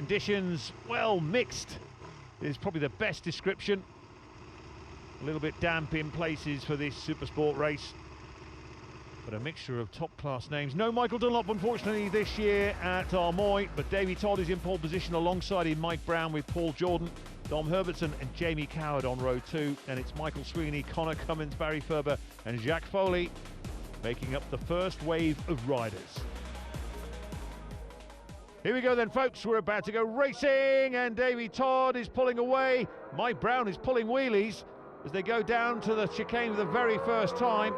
Conditions, well, mixed is probably the best description. A little bit damp in places for this Supersport race, but a mixture of top-class names. No Michael Dunlop, unfortunately, this year at Armoy, but Davey Todd is in pole position alongside him, Mike Browne with Paul Jordan, Dom Herbertson and Jamie Coward on row 2. And it's Michael Sweeney, Connor Cummins, Barry Ferber and Jacques Foley making up the first wave of riders. Here we go then, folks. We're about to go racing, and Davey Todd is pulling away. Mike Browne is pulling wheelies as they go down to the chicane for the very first time.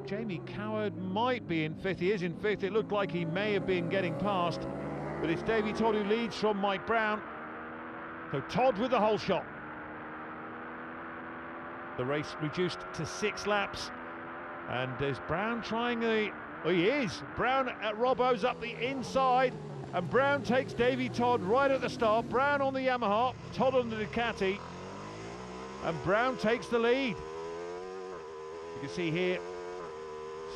Jamie Coward might be in fifth. He is in fifth. It looked like he may have been getting past, but it's Davey Todd who leads from Mike Browne. So Todd with the whole shot. The race reduced to 6 laps, and there's Browne trying the... Oh, he is. Browne at Robbo's up the inside, and Browne takes Davey Todd right at the start. Browne on the Yamaha, Todd on the Ducati, and Browne takes the lead. You can see here,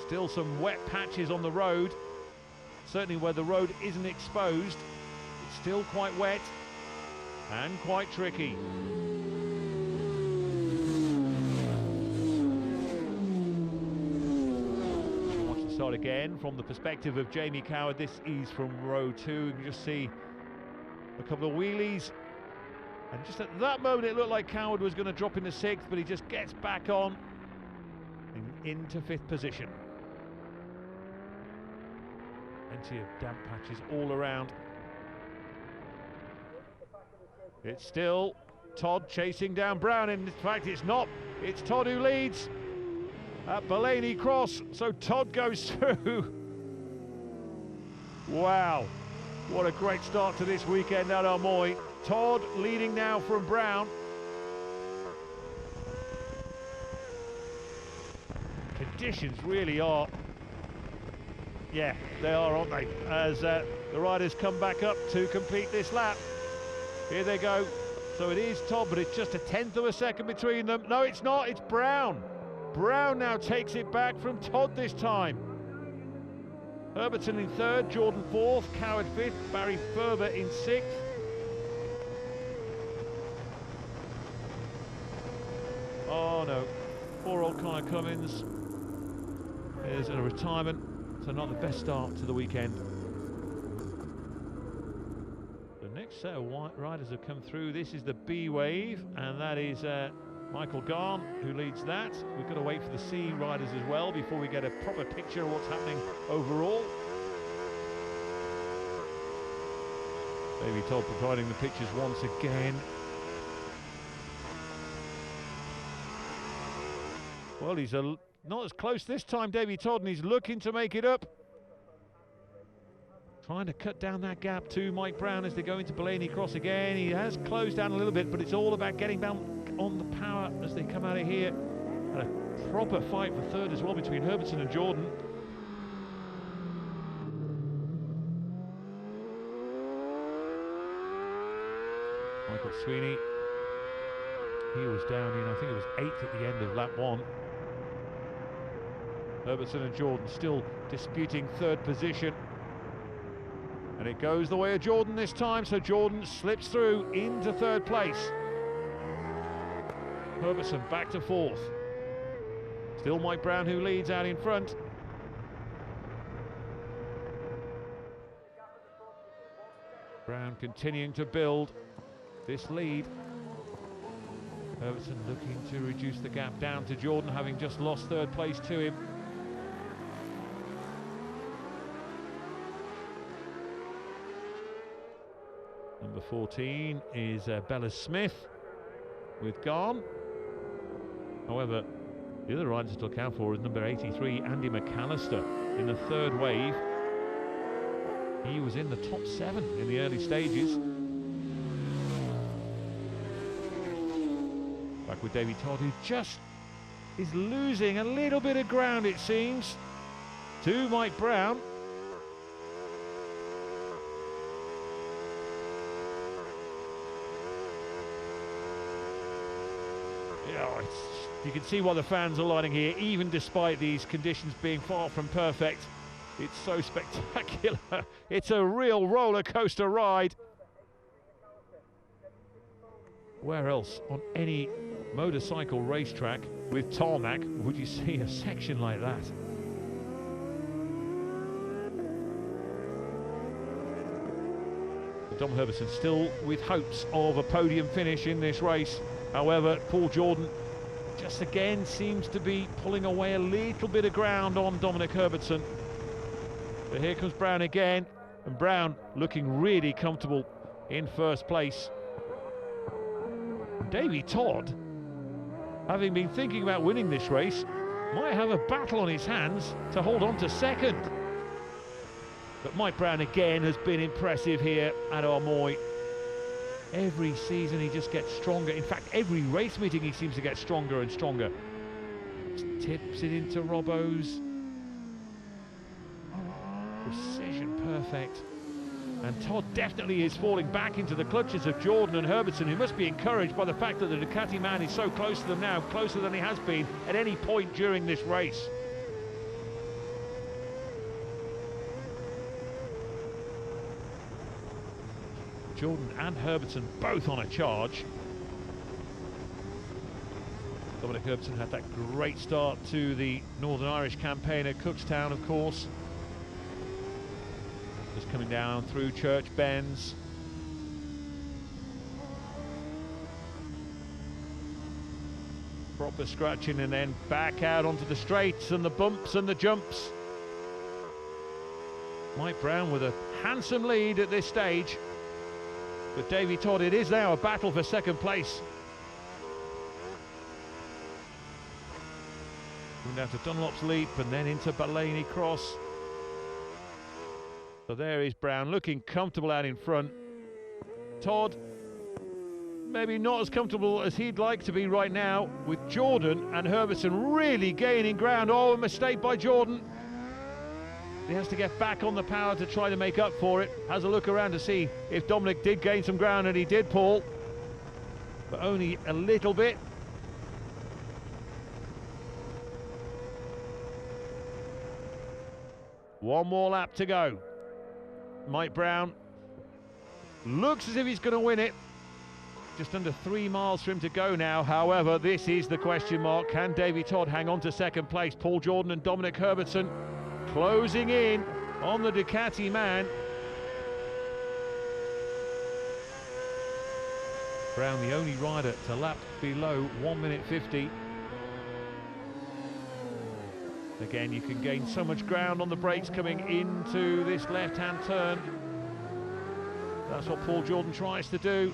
still some wet patches on the road. Certainly where the road isn't exposed, it's still quite wet and quite tricky. Start again from the perspective of Jamie Coward. This is from row 2. You can just see a couple of wheelies, and just at that moment it looked like Coward was going to drop into 6th, but he just gets back on and into 5th position. Plenty of damp patches all around. It's still Todd chasing down Browne. In fact, it's not. It's Todd who leads at Bellany Cross, so Todd goes through. Wow, what a great start to this weekend at Armoy. Todd leading now from Browne. Conditions really are, yeah, they are, aren't they? As the riders come back up to complete this lap. Here they go. So it is Todd, but it's just a 1/10 of a second between them. No, it's not, it's Browne. Browne now takes it back from Todd this time. Herbertson in 3rd, Jordan 4th, Coward 5th, Barry Ferber in 6th. Oh no, poor old Connor Cummins is in a retirement, so not the best start to the weekend. The next set of white riders have come through. This is the B wave, and that is Michael Garn who leads that. We've got to wait for the C riders as well before we get a proper picture of what's happening overall. Davey Todd providing the pictures once again. Well, he's not as close this time, Davey Todd, and he's looking to make it up. Trying to cut down that gap to Mike Browne as they go into Bellany Cross again. He has closed down a little bit, but it's all about getting down on the power as they come out of here. And a proper fight for 3rd as well between Herbertson and Jordan. Michael Sweeney, he was down in, I think it was 8th at the end of lap 1. Herbertson and Jordan still disputing 3rd position. And it goes the way of Jordan this time, so Jordan slips through into 3rd place. Herbertson back to 4th. Still Mike Browne who leads out in front. Browne continuing to build this lead. Herbertson looking to reduce the gap down to Jordan, having just lost 3rd place to him. Number 14 is Bella Smith with Garn. However, the other riders to look out for is number 83, Andy McAllister, in the 3rd wave. He was in the top 7 in the early stages. Back with Davey Todd, who just is losing a little bit of ground, it seems, to Mike Browne. You can see why the fans are lining here, even despite these conditions being far from perfect. It's so spectacular. It's a real roller coaster ride. Where else on any motorcycle racetrack with tarmac would you see a section like that? Dom Herbertson still with hopes of a podium finish in this race. However, Paul Jordan just again seems to be pulling away a little bit of ground on Dominic Herbertson. But here comes Browne again, and Browne looking really comfortable in first place. Davy Todd, having been thinking about winning this race, might have a battle on his hands to hold on to second. But Mike Browne again has been impressive here at Armoy. Every season he just gets stronger. In fact, every race meeting he seems to get stronger and stronger. Just tips it into Robbo's. Precision perfect. And Todd definitely is falling back into the clutches of Jordan and Herbertson, who must be encouraged by the fact that the Ducati man is so close to them now, closer than he has been at any point during this race. Jordan and Herbertson both on a charge. Dominic Herbertson had that great start to the Northern Irish campaign at Cookstown, of course. Just coming down through Church Bends. Proper scratching and then back out onto the straights and the bumps and the jumps. Mike Browne with a handsome lead at this stage. But Davy Todd, it is now a battle for second place. Going down to Dunlop's Leap and then into Ballaney Cross. So there is Browne looking comfortable out in front. Todd, maybe not as comfortable as he'd like to be right now, with Jordan and Herbertson really gaining ground. Oh, a mistake by Jordan. He has to get back on the power to try to make up for it. Has a look around to see if Dominic did gain some ground, and he did, Paul. But only a little bit. One more lap to go. Mike Browne looks as if he's going to win it. Just under 3 miles for him to go now. However, this is the question mark. Can Davy Todd hang on to second place? Paul Jordan and Dominic Herbertson closing in on the Ducati man. Browne, the only rider to lap below 1 minute 50. Again, you can gain so much ground on the brakes coming into this left-hand turn. That's what Paul Jordan tries to do.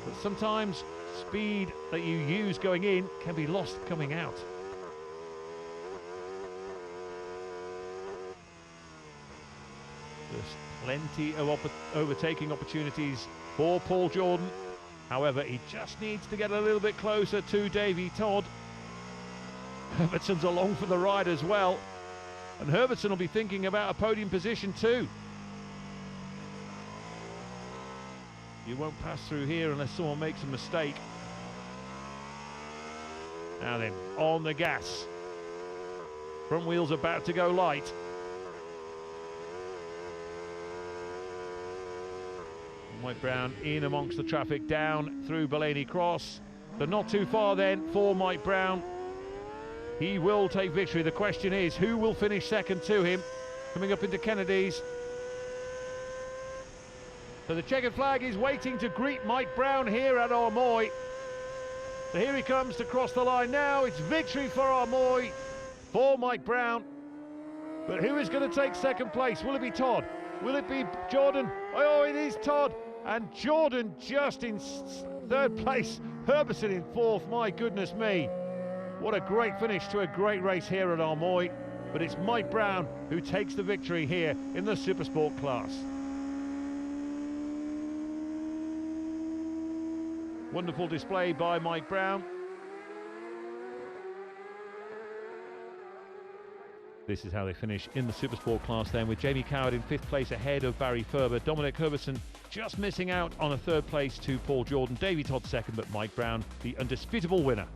But sometimes speed that you use going in can be lost coming out. There's plenty of overtaking opportunities for Paul Jordan. However, he just needs to get a little bit closer to Davy Todd. Herbertson's along for the ride as well. And Herbertson will be thinking about a podium position too. You won't pass through here unless someone makes a mistake. Now then, on the gas. Front wheel's about to go light. Mike Browne in amongst the traffic down through Ballaney Cross. But not too far then for Mike Browne. He will take victory. The question is, who will finish second to him? Coming up into Kennedy's. So the checkered flag is waiting to greet Mike Browne here at Armoy. So here he comes to cross the line now. It's victory for Armoy, for Mike Browne. But who is going to take second place? Will it be Todd? Will it be Jordan? Oh, it is Todd. And Jordan just in third place. Herbertson in fourth. My goodness me. What a great finish to a great race here at Armoy. But it's Mike Browne who takes the victory here in the Supersport class. Wonderful display by Mike Browne. This is how they finish in the Supersport class then, with Jamie Coward in 5th place ahead of Barry Ferber. Dominic Herbertson just missing out on a 3rd place to Paul Jordan. Davy Todd second, but Mike Browne the undisputable winner.